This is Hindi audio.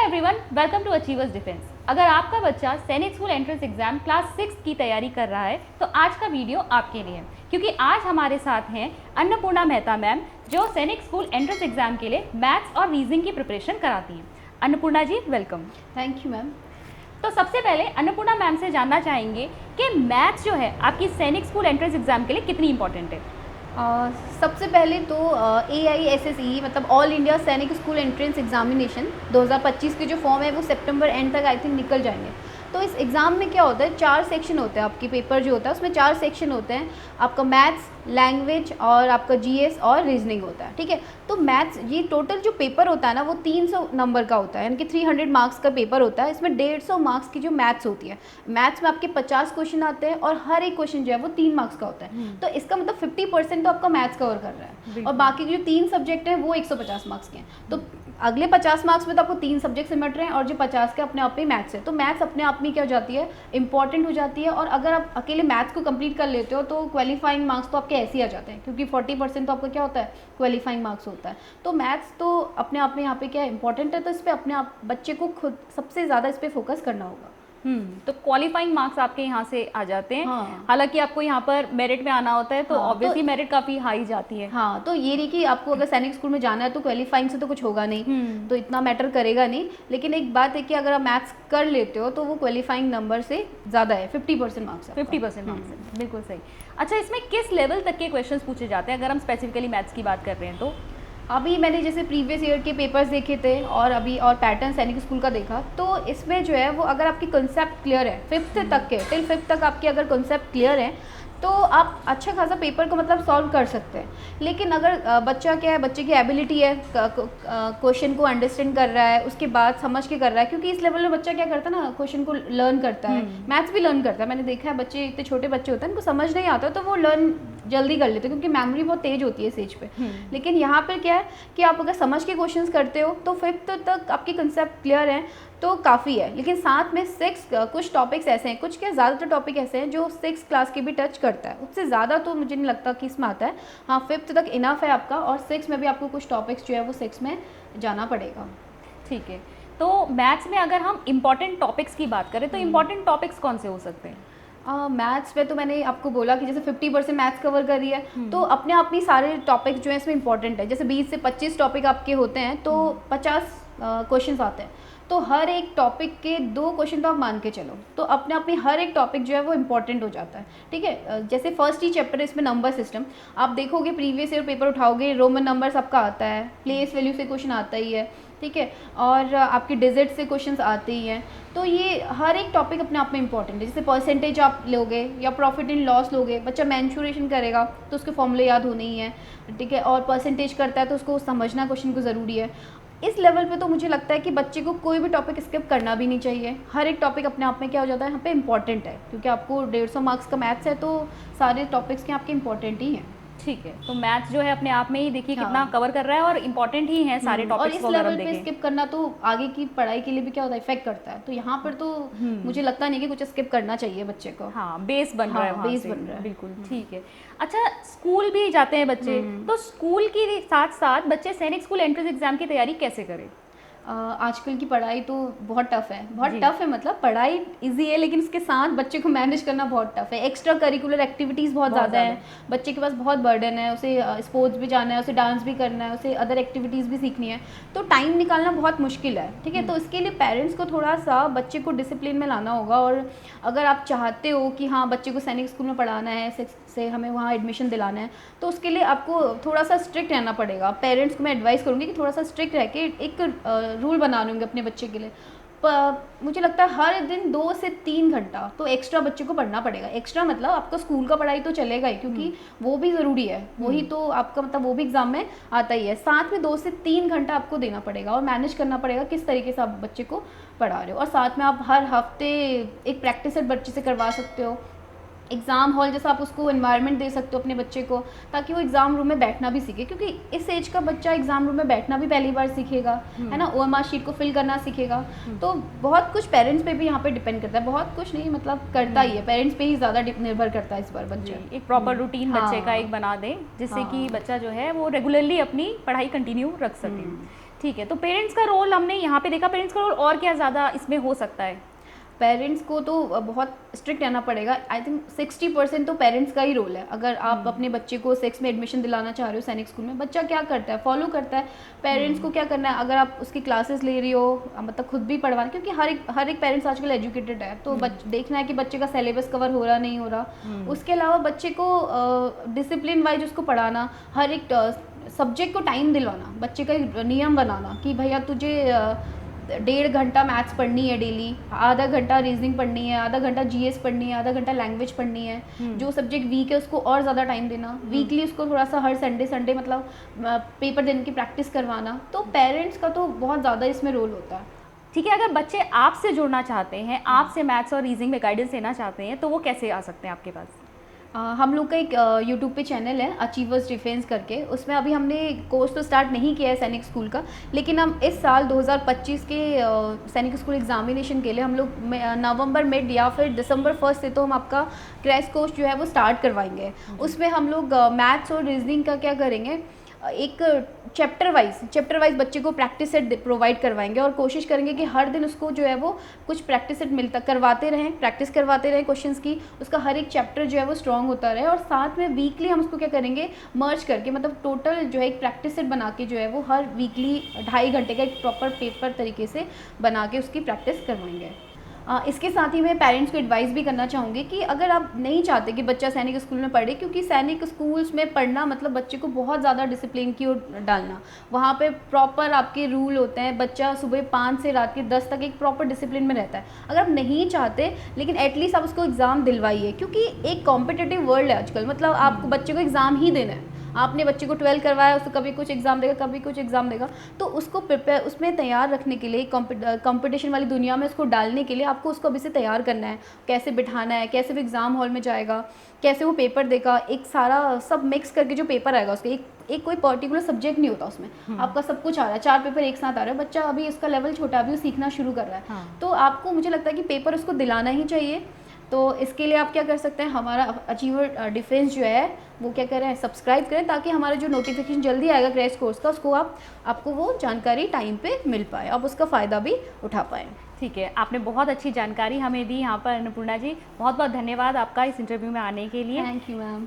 Everyone, welcome to Achievers Defence. अगर आपका बच्चा सैनिक स्कूल एंट्रेंस एग्जाम क्लास 6 की तैयारी कर रहा है तो आज का वीडियो आपके लिए है, क्योंकि आज हमारे साथ हैं अन्नपूर्णा मेहता मैम, जो सैनिक स्कूल एंट्रेंस एग्जाम के लिए मैथ्स और रीजनिंग की प्रिपरेशन कराती हैं। अन्नपूर्णा जी, वेलकम। Thank you ma'am. तो सबसे पहले अन्नपूर्णा मैम से जानना चाहेंगे कि मैथ्स जो है आपकी सैनिक स्कूल एंट्रेंस एग्जाम के लिए कितनी इंपॉर्टेंट है? सबसे पहले तो AISSE मतलब ऑल इंडिया सैनिक स्कूल एंट्रेंस एग्जामिनेशन 2025 के जो फॉर्म है वो सितंबर एंड तक आई थिंक निकल जाएंगे। तो इस एग्ज़ाम में क्या होता है, 4 सेक्शन होते हैं। आपकी पेपर जो होता है उसमें 4 सेक्शन होते हैं। आपका मैथ्स, लैंग्वेज और आपका GS और रीजनिंग होता है। ठीक है, तो मैथ्स ये टोटल जो पेपर होता है ना वो 300 नंबर का होता है, यानी कि 300 मार्क्स का पेपर होता है। इसमें 150 मार्क्स की जो मैथ्स होती है। मैथ्स में आपके 50 क्वेश्चन आते हैं और हर एक क्वेश्चन जो है वो 3 मार्क्स का होता है। तो इसका मतलब 50% तो आपका मैथ्स कवर कर रहा है, और बाकी जो 3 सब्जेक्ट हैं वो 150 मार्क्स के हैं। तो अगले 50 मार्क्स में तो आपको 3 सब्जेक्ट सिमट रहे हैं, और जो 50 के अपने आप में मैथ्स है। तो मैथ्स अपने आप में क्या हो जाती है, इंपॉर्टेंट हो जाती है। और अगर आप अकेले मैथ्स को कंप्लीट कर लेते हो तो क्वालिफाइंग मार्क्स तो आपके ऐसे ही आ जाते हैं, क्योंकि 40% तो आपका क्या होता है, क्वालिफाइंग मार्क्स होता है। तो मैथ्स तो अपने आप में यहाँ पे क्या है, इंपॉर्टेंट है। तो इस पर अपने आप बच्चे को खुद सबसे ज़्यादा इस पर फोकस करना होगा। तो क्वालिफाइंग मार्क्स आपके यहाँ से आ जाते हैं। हाँ। हालांकि आपको यहाँ पर मेरिट में आना होता है, तो हाँ, ऑब्वियसली मेरिट काफ़ी हाई जाती है। हाँ, तो ये नहीं कि आपको अगर सैनिक स्कूल में जाना है तो क्वालिफाइंग से तो कुछ होगा नहीं, तो इतना मैटर करेगा नहीं। लेकिन एक बात है कि अगर आप मैथ्स कर लेते हो तो वो क्वालिफाइंग नंबर से ज़्यादा है, 50% मार्क्स है। 50% मार्क्स है, बिल्कुल सही। अच्छा, इसमें किस लेवल तक के क्वेश्चंस पूछे जाते हैं अगर हम स्पेसिफिकली मैथ्स की बात कर रहे हैं तो? अभी मैंने जैसे प्रीवियस ईयर के पेपर्स देखे थे और अभी और पैटर्न सैनिक स्कूल का देखा, तो इसमें जो है वो अगर आपकी कॉन्सेप्ट क्लियर है 5th तक के, टिल 5th तक आपके अगर कॉन्सेप्ट क्लियर है तो आप अच्छा खासा पेपर को मतलब सॉल्व कर सकते हैं। लेकिन अगर बच्चा क्या है, बच्चे की एबिलिटी है, क्वेश्चन को अंडरस्टैंड कर रहा है, उसके बाद समझ के कर रहा है, क्योंकि इस लेवल में बच्चा क्या करता है ना, क्वेश्चन को लर्न करता है, मैथ्स भी लर्न करता है। मैंने देखा है बच्चे, इतने छोटे बच्चे होते हैं उनको समझ नहीं आता तो वो लर्न जल्दी कर लेते हैं, क्योंकि मेमोरी बहुत तेज होती है इस एज पे। लेकिन यहाँ पर क्या है कि आप अगर समझ के क्वेश्चंस करते हो तो 5th तक आपकी कंसेप्ट क्लियर है तो काफ़ी है। लेकिन साथ में 6 कुछ टॉपिक्स ऐसे हैं, कुछ क्या ज़्यादातर टॉपिक ऐसे हैं जो 6 क्लास के भी टच करता है, उससे ज़्यादा तो मुझे नहीं लगता कि इसमें आता है। हाँ, 5th तक इनफ है आपका, और 6 में भी आपको कुछ टॉपिक्स जो है वो 6 में जाना पड़ेगा। ठीक है, तो मैथ्स में अगर हम इम्पॉर्टेंट टॉपिक्स की बात करें तो इम्पॉर्टेंट टॉपिक्स कौन से हो सकते हैं? मैथ्स में तो मैंने आपको बोला कि जैसे 50% मैथ्स कवर कर रही है, तो अपने आप में सारे टॉपिक जो है इसमें इंपॉर्टेंट है। जैसे 20 से 25 टॉपिक आपके होते हैं तो 50 क्वेश्चंस आते हैं, तो हर एक टॉपिक के 2 क्वेश्चन तो आप मान के चलो, तो अपने आप में हर एक टॉपिक जो है वो इंपॉर्टेंट हो जाता है। ठीक है, जैसे फर्स्ट ही चैप्टर है इसमें नंबर सिस्टम, आप देखोगे प्रीवियस ईयर पेपर उठाओगे, रोमन नंबर्स आपका आता है, प्लेस वैल्यू से क्वेश्चन आता ही है। ठीक है, और आपके डिजिट से क्वेश्चंस आते ही हैं। तो ये हर एक टॉपिक अपने आप में इंपॉर्टेंट है। जैसे परसेंटेज आप लोगे या प्रॉफिट एंड लॉस लोगे, बच्चा मैंशुरेशन करेगा तो उसके फॉर्मूले याद होने ही है। ठीक है, और परसेंटेज करता है तो उसको समझना क्वेश्चन को ज़रूरी है। इस लेवल पे तो मुझे लगता है कि बच्चे को कोई भी टॉपिक स्किप करना भी नहीं चाहिए। हर एक टॉपिक अपने आप में क्या हो जाता है, यहाँ पे इंपॉर्टेंट है, क्योंकि आपको 150 मार्क्स का मैथ्स है तो सारे टॉपिक्स के आपके इंपॉर्टेंट ही हैं। ठीक है, तो मैथ्स जो है अपने आप में ही देखिए हाँ। कितना कवर कर रहा है और इम्पॉर्टेंट ही है सारे और टॉपिक्स इस को अगर हम लेवल पे देखें। स्किप करना तो आगे की पढ़ाई के लिए भी क्या होता है, इफेक्ट करता है। तो यहाँ पर तो मुझे लगता नहीं कि कुछ स्किप करना चाहिए बच्चे को। हाँ, बेस बन रहा है, हाँ, वहाँ बेस से। बन रहा है। बिल्कुल ठीक है। अच्छा, स्कूल भी जाते हैं बच्चे, तो स्कूल के साथ साथ बच्चे सैनिक स्कूल एंट्रेंस एग्जाम की तैयारी कैसे करें? आजकल की पढ़ाई तो बहुत टफ है, बहुत टफ है। मतलब पढ़ाई इजी है लेकिन इसके साथ बच्चे को मैनेज करना बहुत टफ है। एक्स्ट्रा करिकुलर एक्टिविटीज़ बहुत ज़्यादा है, बच्चे के पास बहुत बर्डन है, उसे स्पोर्ट्स भी जाना है, उसे डांस भी करना है, उसे अदर एक्टिविटीज़ भी सीखनी है, तो टाइम निकालना बहुत मुश्किल है। ठीक है, तो इसके लिए पेरेंट्स को थोड़ा सा बच्चे को डिसिप्लिन में लाना होगा। और अगर आप चाहते हो कि हाँ बच्चे को सैनिक स्कूल में पढ़ाना है, 6 से हमें वहाँ एडमिशन दिलाना है, तो उसके लिए आपको थोड़ा सा स्ट्रिक्ट रहना पड़ेगा। पेरेंट्स को मैं एडवाइस करूँगी कि थोड़ा सा स्ट्रिक्ट रह के एक रूल बना लूँगी अपने बच्चे के लिए। मुझे लगता है हर दिन 2 से 3 घंटा तो एक्स्ट्रा बच्चे को पढ़ना पड़ेगा। एक्स्ट्रा मतलब आपका स्कूल का पढ़ाई तो चलेगा ही, क्योंकि वो भी ज़रूरी है, वही तो आपका मतलब वो भी एग्जाम में आता ही है। साथ में 2 से 3 घंटा आपको देना पड़ेगा और मैनेज करना पड़ेगा किस तरीके से आप बच्चे को पढ़ा रहे हो। और साथ में आप हर हफ्ते एक प्रैक्टिस सेट बच्चे से करवा सकते हो। एग्ज़ाम हॉल जैसा आप उसको एनवायरनमेंट दे सकते हो अपने बच्चे को, ताकि वो एग्ज़ाम रूम में बैठना भी सीखे, क्योंकि इस एज का बच्चा एग्ज़ाम रूम में बैठना भी पहली बार सीखेगा, है ना, OMR शीट को फिल करना सीखेगा। तो बहुत कुछ पेरेंट्स पे भी यहाँ पे डिपेंड करता है, बहुत कुछ नहीं मतलब करता ही है, पेरेंट्स पे ही ज़्यादा निर्भर करता है इस बार बच्चे। एक प्रॉपर रूटीन बच्चे का एक बना दें जिससे कि बच्चा जो है वो रेगुलरली अपनी पढ़ाई कंटिन्यू रख सके। ठीक है, तो पेरेंट्स का रोल हमने यहाँ पे देखा, पेरेंट्स का रोल और क्या ज़्यादा इसमें हो सकता है? पेरेंट्स को तो बहुत स्ट्रिक्ट रहना पड़ेगा। आई थिंक 60% तो पेरेंट्स का ही रोल है। अगर आप अपने बच्चे को सेक्स में एडमिशन दिलाना चाह रहे हो सैनिक स्कूल में, बच्चा क्या करता है, फॉलो करता है। पेरेंट्स को क्या करना है, अगर आप उसकी क्लासेस ले रही हो, मतलब खुद भी पढ़वाना, क्योंकि हर एक पेरेंट्स आजकल एजुकेटेड है, तो देखना है कि बच्चे का सिलेबस कवर हो रहा नहीं हो रहा। उसके अलावा बच्चे को डिसिप्लिन वाइज उसको पढ़ाना, हर एक सब्जेक्ट को टाइम दिलवाना, बच्चे का एक नियम बनाना कि भैया तुझे 1.5 घंटा मैथ्स पढ़नी है डेली, आधा घंटा रीजनिंग पढ़नी है, आधा घंटा जीएस पढ़नी है, आधा घंटा लैंग्वेज पढ़नी है। जो सब्जेक्ट वीक है उसको और ज़्यादा टाइम देना, वीकली उसको थोड़ा सा हर संडे मतलब पेपर देने की प्रैक्टिस करवाना। तो पेरेंट्स का तो बहुत ज़्यादा इसमें रोल होता है। ठीक है, अगर बच्चे आपसे जुड़ना चाहते हैं, आपसे मैथ्स और रीजनिंग में गाइडेंस लेना चाहते हैं, तो वो कैसे आ सकते हैं आपके पास? हम लोग का एक यूट्यूब पे चैनल है अचीवर्स डिफेंस करके, उसमें अभी हमने कोर्स तो स्टार्ट नहीं किया है सैनिक स्कूल का, लेकिन हम इस साल 2025 के सैनिक स्कूल एग्जामिनेशन के लिए हम लोग नवंबर मिड या फिर दिसंबर 1 से तो हम आपका क्रैश कोर्स जो है वो स्टार्ट करवाएंगे। उसमें हम लोग मैथ्स और रीजनिंग का क्या करेंगे, एक चैप्टर वाइज बच्चे को प्रैक्टिस सेट प्रोवाइड करवाएंगे और कोशिश करेंगे कि हर दिन उसको जो है वो कुछ प्रैक्टिस सेट प्रैक्टिस करवाते रहें क्वेश्चंस की, उसका हर एक चैप्टर जो है वो स्ट्रॉन्ग होता रहे। और साथ में वीकली हम उसको क्या करेंगे, मर्ज करके, मतलब टोटल जो है एक प्रैक्टिस सेट बना के जो है वो हर वीकली 2.5 घंटे का एक प्रॉपर पेपर तरीके से बना के उसकी प्रैक्टिस करवाएंगे। इसके साथ ही मैं पेरेंट्स को एडवाइस भी करना चाहूँगी कि अगर आप नहीं चाहते कि बच्चा सैनिक स्कूल में पढ़े, क्योंकि सैनिक स्कूल्स में पढ़ना मतलब बच्चे को बहुत ज़्यादा डिसिप्लिन की ओर डालना, वहाँ पे प्रॉपर आपके रूल होते हैं, बच्चा सुबह 5 से रात के 10 तक एक प्रॉपर डिसिप्लिन में रहता है। अगर आप नहीं चाहते, लेकिन एटलीस्ट आप उसको एग्ज़ाम दिलवाइए, क्योंकि एक कॉम्पिटिटिव वर्ल्ड है आजकल, मतलब आपको बच्चे को एग्ज़ाम ही देना है। आपने बच्चे को 12 करवाया, उसको कभी कुछ एग्ज़ाम देगा, कभी कुछ एग्ज़ाम देगा, तो उसको प्रिपेयर, उसमें तैयार रखने के लिए, कंपटीशन वाली दुनिया में उसको डालने के लिए आपको उसको अभी से तैयार करना है, कैसे बिठाना है, कैसे वो एग्ज़ाम हॉल में जाएगा, कैसे वो पेपर देगा, एक सारा सब मिक्स करके जो पेपर आएगा उसके, एक कोई पर्टिकुलर सब्जेक्ट नहीं होता उसमें, आपका सब कुछ आ रहा है, 4 पेपर एक साथ आ रहा है। बच्चा अभी इसका लेवल छोटा, अभी वो सीखना शुरू कर रहा है, तो आपको, मुझे लगता है कि पेपर उसको दिलाना ही चाहिए। तो इसके लिए आप क्या कर सकते हैं, हमारा अचीवर डिफेंस जो है वो क्या करें, सब्सक्राइब करें, ताकि हमारा जो नोटिफिकेशन जल्दी आएगा क्रैश कोर्स का, उसको आपको वो जानकारी टाइम पे मिल पाए, आप उसका फ़ायदा भी उठा पाएँ। ठीक है, आपने बहुत अच्छी जानकारी हमें दी यहाँ पर अन्नपूर्णा जी, बहुत बहुत धन्यवाद आपका इस इंटरव्यू में आने के लिए। Thank you ma'am.